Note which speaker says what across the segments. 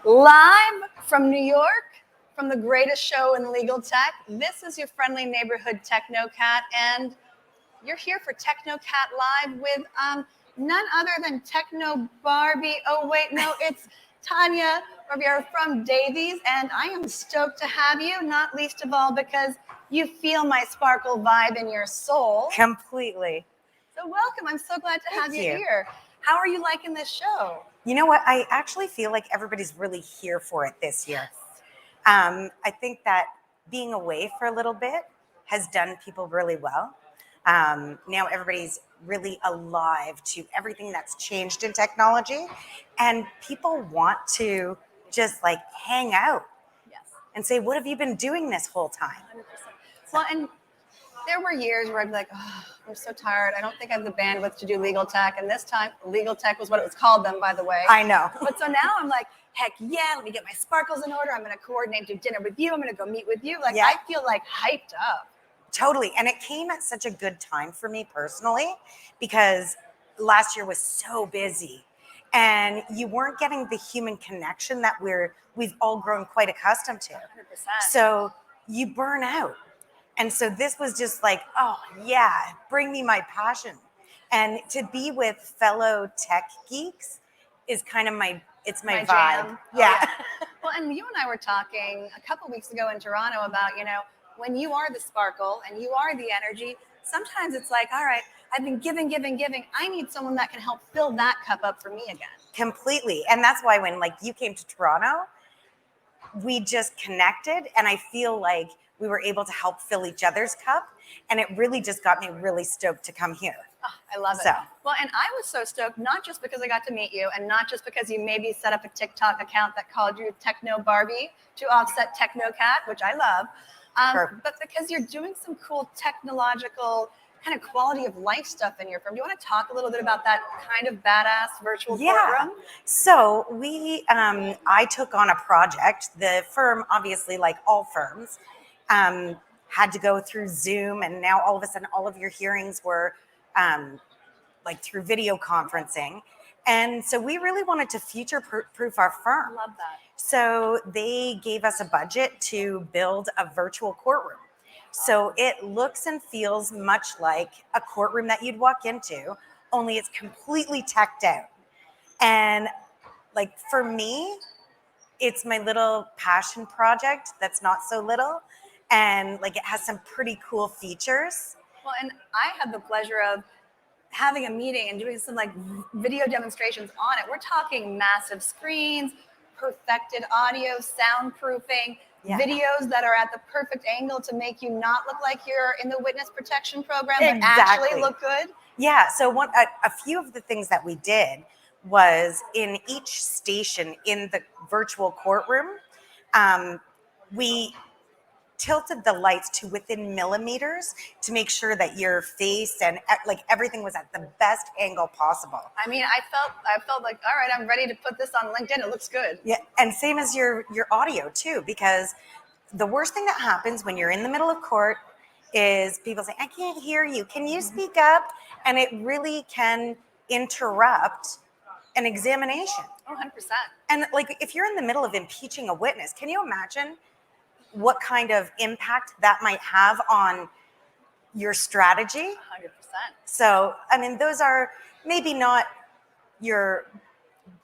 Speaker 1: Live from New York, from the greatest show in legal tech, this is your friendly neighborhood TECHNOCAT, and you're here for TECHNOCAT Live with none other than Techno Barbie. Oh, wait, no, it's Tanya Barbiero from Davies, and I am stoked to have you, not least of all because you feel my sparkle vibe in your soul.
Speaker 2: Completely.
Speaker 1: So welcome. I'm so glad to have you here. How are you liking this show?
Speaker 2: You know what? I actually feel like everybody's really here for it this year. I think that being away for a little bit has done people really well. Now everybody's really alive to everything that's changed in technology, and people want to just like hang out and say, what have you been doing this whole time?
Speaker 1: 100%. Well, and there were years where I'd be like, oh, I'm so tired. I don't think I have the bandwidth to do legal tech. And this time, legal tech was what it was called then, by the way.
Speaker 2: I know.
Speaker 1: But so now I'm like, heck yeah, let me get my sparkles in order. I'm going to coordinate, do dinner with you. I'm going to go meet with you. Like, I feel like hyped up.
Speaker 2: Totally. And it came at such a good time for me personally, because last year was so busy and you weren't getting the human connection that we've all grown quite accustomed to.
Speaker 1: 100%.
Speaker 2: So you burn out. And so this was just like, oh yeah, bring me my passion. And to be with fellow tech geeks is kind of my vibe.
Speaker 1: Jam.
Speaker 2: Yeah.
Speaker 1: Oh, yeah. Well, and you and I were talking a couple weeks ago in Toronto about, when you are the sparkle and you are the energy, sometimes it's like, all right, I've been giving. I need someone that can help fill that cup up for me again.
Speaker 2: Completely. And that's why when you came to Toronto, we just connected, and I feel like we were able to help fill each other's cup, and it really just got me really stoked to come here.
Speaker 1: Oh, I love it. Well, and I was so stoked, not just because I got to meet you, and not just because you maybe set up a TikTok account that called you Techno Barbie to offset TECHNOCAT, which I love, but because you're doing some cool technological kind of quality of life stuff in your firm. Do you want to talk a little bit about that kind of badass virtual courtroom?
Speaker 2: So I took on a project. The firm, obviously, like all firms, had to go through Zoom, and now all of a sudden all of your hearings were through video conferencing. And so we really wanted to future-proof our firm.
Speaker 1: I love that.
Speaker 2: So they gave us a budget to build a virtual courtroom. So it looks and feels much like a courtroom that you'd walk into, only it's completely teched out. And for me, it's my little passion project that's not so little. And it has some pretty cool features.
Speaker 1: Well, and I had the pleasure of having a meeting and doing some video demonstrations on it. We're talking massive screens, perfected audio, soundproofing, videos that are at the perfect angle to make you not look like you're in the witness protection program, but actually look good.
Speaker 2: Yeah, so a few of the things that we did was in each station in the virtual courtroom, we tilted the lights to within millimeters to make sure that your face and everything was at the best angle possible.
Speaker 1: I mean, I felt like, all right, I'm ready to put this on LinkedIn. It looks good.
Speaker 2: Yeah, and same as your audio too, because the worst thing that happens when you're in the middle of court is people say, I can't hear you. Can you speak up? And it really can interrupt an examination.
Speaker 1: Oh, 100%.
Speaker 2: And if you're in the middle of impeaching a witness, can you imagine what kind of impact that might have on your strategy?
Speaker 1: 100%.
Speaker 2: So, I mean, those are maybe not your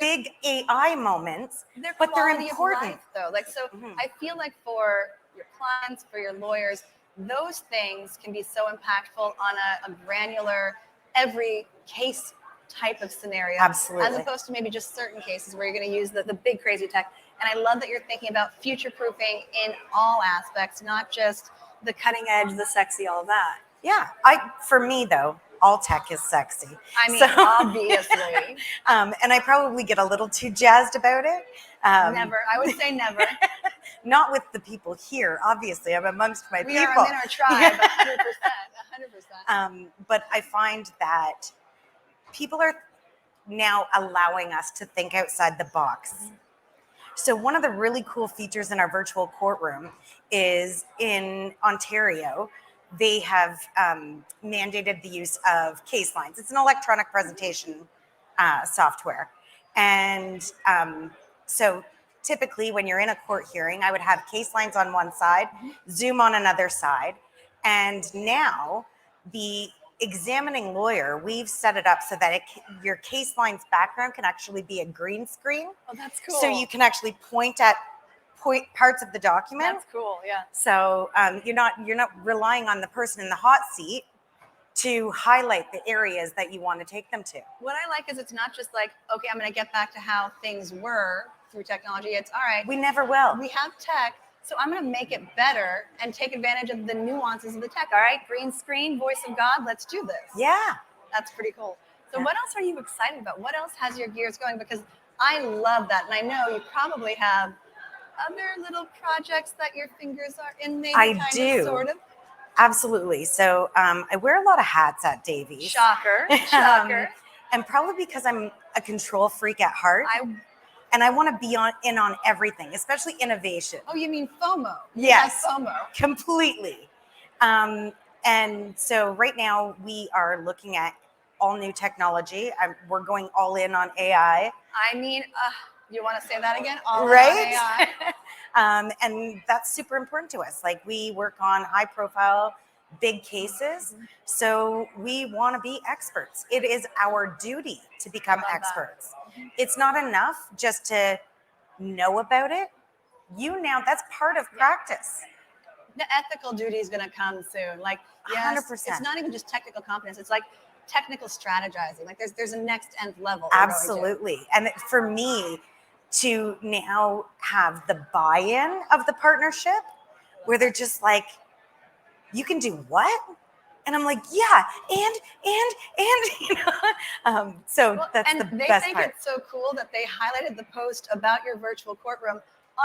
Speaker 2: big AI moments, but they're important.
Speaker 1: Of life, though. I feel like for your clients, for your lawyers, those things can be so impactful on a granular, every case type of scenario.
Speaker 2: Absolutely.
Speaker 1: As opposed to maybe just certain cases where you're going to use the big crazy tech. And I love that you're thinking about future-proofing in all aspects, not just the cutting edge, the sexy, all that.
Speaker 2: Yeah. For me, though, all tech is sexy.
Speaker 1: I mean, obviously.
Speaker 2: And I probably get a little too jazzed about it.
Speaker 1: Never. I would say never.
Speaker 2: Not with the people here. Obviously, I'm amongst my people.
Speaker 1: We are in our tribe, 100%. 100%.
Speaker 2: But I find that people are now allowing us to think outside the box. So one of the really cool features in our virtual courtroom is in Ontario, they have mandated the use of case lines. It's an electronic presentation software. And so typically when you're in a court hearing, I would have case lines on one side, Zoom on another side. And now the examining lawyer, we've set it up so that your case line's background can actually be a green screen.
Speaker 1: Oh, that's cool.
Speaker 2: So you can actually point parts of the document.
Speaker 1: That's cool, yeah.
Speaker 2: So you're not relying on the person in the hot seat to highlight the areas that you want to take them to.
Speaker 1: What I like is it's not just like, okay, I'm going to get back to how things were through technology. It's all right.
Speaker 2: We never will.
Speaker 1: We have tech, so I'm going to make it better and take advantage of the nuances of the tech. All right, green screen, voice of God, let's do this.
Speaker 2: Yeah.
Speaker 1: That's pretty cool. So
Speaker 2: Yeah.
Speaker 1: what else are you excited about? What else has your gears going? Because I love that. And I know you probably have other little projects that your fingers are in, maybe
Speaker 2: I
Speaker 1: kind
Speaker 2: do.
Speaker 1: of, sort of.
Speaker 2: Absolutely. So I wear a lot of hats at Davies.
Speaker 1: Shocker, shocker.
Speaker 2: And probably because I'm a control freak at heart. And I want to be in on everything, especially innovation.
Speaker 1: Oh, you mean FOMO?
Speaker 2: Yes.
Speaker 1: FOMO.
Speaker 2: Completely. And so right now we are looking at all new technology. We're going all in on AI.
Speaker 1: I mean, you want to say that again? All
Speaker 2: Right?
Speaker 1: AI.
Speaker 2: And that's super important to us. Like, we work on high profile, big cases. So we want to be experts. It is our duty to become
Speaker 1: Love that.
Speaker 2: experts. It's not enough just to know about it. That's part of practice.
Speaker 1: The ethical duty is going to come soon. Like, yes,
Speaker 2: 100%.
Speaker 1: it's not even just technical competence. It's like technical strategizing. Like there's a next nth level. we're going to.
Speaker 2: Absolutely. And for me to now have the buy-in of the partnership where they're just like, you can do what? And I'm like, yeah, and you know. So
Speaker 1: Well,
Speaker 2: that's
Speaker 1: and
Speaker 2: the
Speaker 1: they
Speaker 2: best
Speaker 1: think
Speaker 2: part.
Speaker 1: it's so cool that they highlighted the post about your virtual courtroom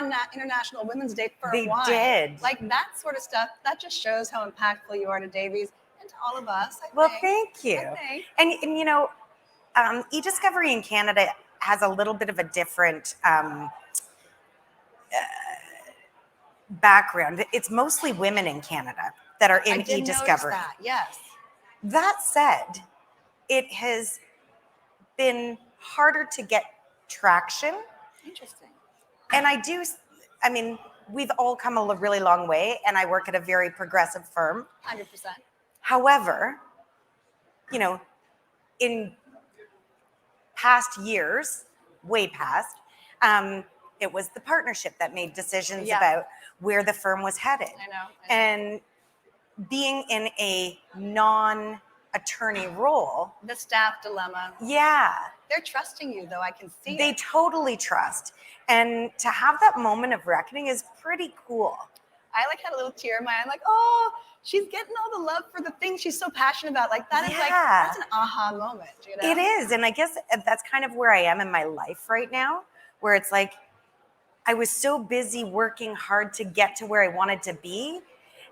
Speaker 1: on International Women's Day for
Speaker 2: They
Speaker 1: a while.
Speaker 2: did.
Speaker 1: Like that sort of stuff. That just shows how impactful you are to Davies and to all of us.
Speaker 2: Well,
Speaker 1: I
Speaker 2: thank
Speaker 1: think.
Speaker 2: you.
Speaker 1: I think.
Speaker 2: And you know, e-discovery in Canada has a little bit of a different background. It's mostly women in Canada that are
Speaker 1: I
Speaker 2: in
Speaker 1: did notice
Speaker 2: e-discovery.
Speaker 1: that. Yes.
Speaker 2: That said, it has been harder to get traction.
Speaker 1: Interesting.
Speaker 2: And I mean, we've all come a really long way, and I work at a very progressive firm.
Speaker 1: 100%.
Speaker 2: However, you know, in past years, way past, it was the partnership that made decisions
Speaker 1: Yeah.
Speaker 2: about where the firm was headed.
Speaker 1: I know.
Speaker 2: And being in a non-attorney role,
Speaker 1: The staff dilemma.
Speaker 2: yeah,
Speaker 1: They're trusting you, though. I can see
Speaker 2: they
Speaker 1: it.
Speaker 2: totally trust. And to have that moment of reckoning is pretty cool.
Speaker 1: I like had a little tear in my eye. I'm like, oh, she's getting all the love for the things she's so passionate about. Like that is like,
Speaker 2: Yeah.
Speaker 1: that's an aha moment. You know?
Speaker 2: It is. And I guess that's kind of where I am in my life right now, where it's like, I was so busy working hard to get to where I wanted to be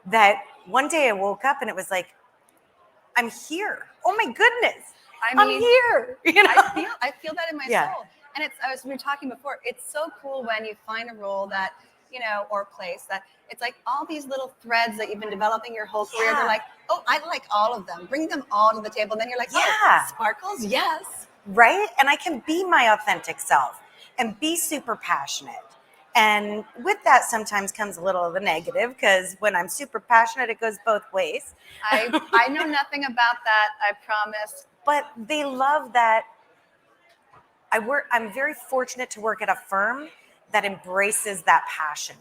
Speaker 2: that one day I woke up and it was like, I'm here. Oh my goodness.
Speaker 1: I mean,
Speaker 2: I'm here. You know?
Speaker 1: I feel that in my
Speaker 2: Yeah.
Speaker 1: soul. And we were talking before, it's so cool when you find a role that, you know, or place that it's like all these little threads that you've been developing your whole career.
Speaker 2: Yeah.
Speaker 1: They're like, oh, I like all of them. Bring them all to the table. Then you're like,
Speaker 2: Yeah.
Speaker 1: oh, sparkles, yes.
Speaker 2: Right? And I can be my authentic self and be super passionate. And with that sometimes comes a little of the negative, because when I'm super passionate, it goes both ways.
Speaker 1: I know nothing about that, I promise.
Speaker 2: But they love that I'm very fortunate to work at a firm that embraces that passion.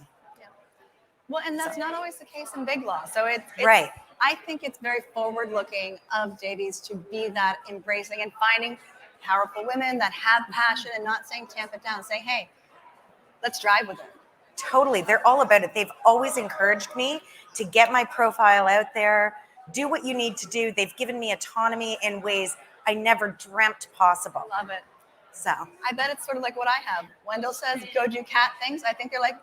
Speaker 1: Well, and that's not always the case in big law. So it's
Speaker 2: Right.
Speaker 1: I think it's very forward-looking of Davies to be that embracing and finding powerful women that have passion and not saying tamp it down, saying, hey, let's drive with it.
Speaker 2: Totally. They're all about it. They've always encouraged me to get my profile out there, do what you need to do. They've given me autonomy in ways I never dreamt possible.
Speaker 1: Love it.
Speaker 2: So
Speaker 1: I bet it's sort of like what I have. Wendell says, go do cat things. I think they're like,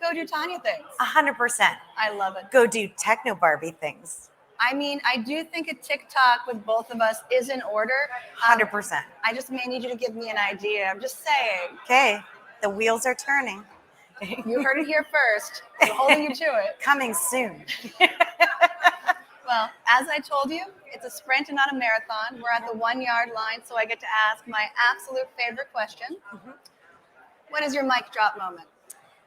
Speaker 1: go do Tanya things.
Speaker 2: 100%.
Speaker 1: I love it.
Speaker 2: Go do techno Barbie things.
Speaker 1: I mean, I do think a TikTok with both of us is in order.
Speaker 2: 100%.
Speaker 1: I just may need you to give me an idea. I'm just saying.
Speaker 2: Okay. The wheels are turning.
Speaker 1: You heard it here first. I'm holding you to it.
Speaker 2: Coming soon.
Speaker 1: Well, as I told you, it's a sprint and not a marathon. We're at the 1 yard line, so I get to ask my absolute favorite question. What is your mic drop moment?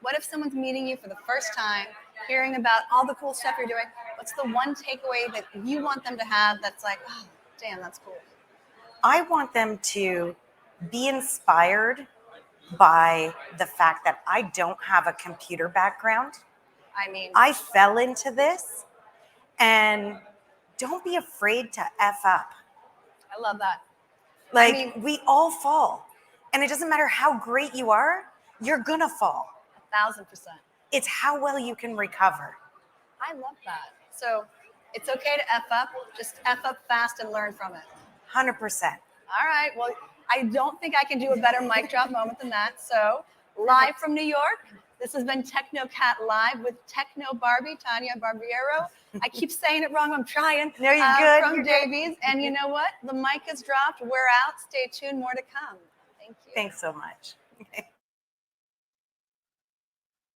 Speaker 1: What if someone's meeting you for the first time, hearing about all the cool stuff you're doing? What's the one takeaway that you want them to have that's like, oh, damn, that's cool?
Speaker 2: I want them to be inspired by the fact that I don't have a computer background.
Speaker 1: I mean,
Speaker 2: I fell into this, and don't be afraid to F up.
Speaker 1: I love that.
Speaker 2: Like,
Speaker 1: mean-
Speaker 2: we all fall. And it doesn't matter how great you are, you're gonna fall.
Speaker 1: 1,000%.
Speaker 2: It's how well you can recover.
Speaker 1: I love that. So it's okay to F up, just F up fast and learn from it.
Speaker 2: 100%.
Speaker 1: All right. Well, I don't think I can do a better mic drop moment than that. So, live from New York, this has been TECHNOCAT Live with Techno Barbie, Tanya Barbiero. I keep saying it wrong. I'm trying.
Speaker 2: No, you're good.
Speaker 1: From
Speaker 2: You're
Speaker 1: Davies.
Speaker 2: good.
Speaker 1: And you know what? The mic is dropped. We're out. Stay tuned. More to come. Thank you.
Speaker 2: Thanks so much.